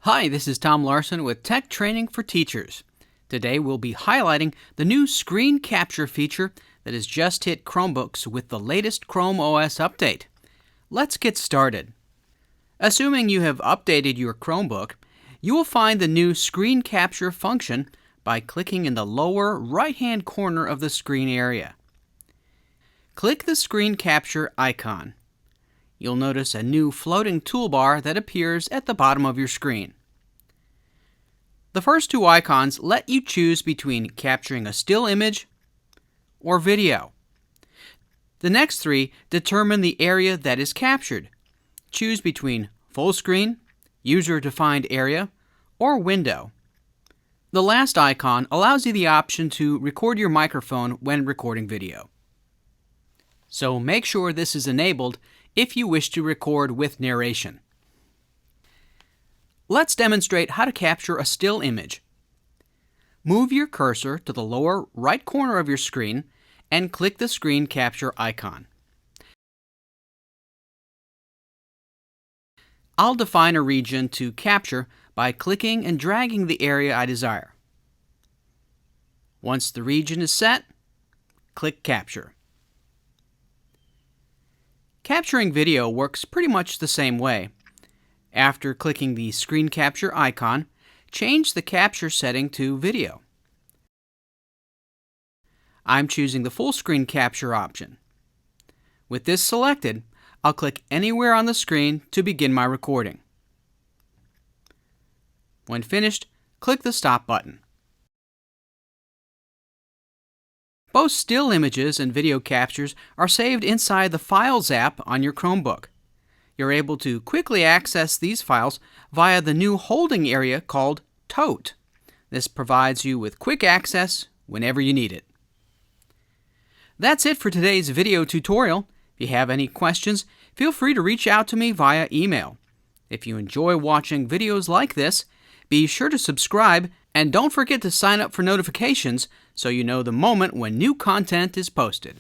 Hi, this is Tom Larson with Tech Training for Teachers. Today we'll be highlighting the new screen capture feature that has just hit Chromebooks with the latest Chrome OS update. Let's get started. Assuming you have updated your Chromebook, you will find the new screen capture function by clicking in the lower right-hand corner of the screen area. Click the screen capture icon. You'll notice a new floating toolbar that appears at the bottom of your screen. The first two icons let you choose between capturing a still image or video. The next three determine the area that is captured. Choose between full screen, user-defined area, or window. The last icon allows you the option to record your microphone when recording video. So make sure this is enabled if you wish to record with narration. Let's demonstrate how to capture a still image. Move your cursor to the lower right corner of your screen and click the screen capture icon. I'll define a region to capture by clicking and dragging the area I desire. Once the region is set, click Capture. Capturing video works pretty much the same way. After clicking the screen capture icon, change the capture setting to video. I'm choosing the full screen capture option. With this selected, I'll click anywhere on the screen to begin my recording. When finished, click the stop button. Both still images and video captures are saved inside the Files app on your Chromebook. You're able to quickly access these files via the new holding area called Tote. This provides you with quick access whenever you need it. That's it for today's video tutorial. If you have any questions, feel free to reach out to me via email. If you enjoy watching videos like this, be sure to subscribe and don't forget to sign up for notifications so you know the moment when new content is posted.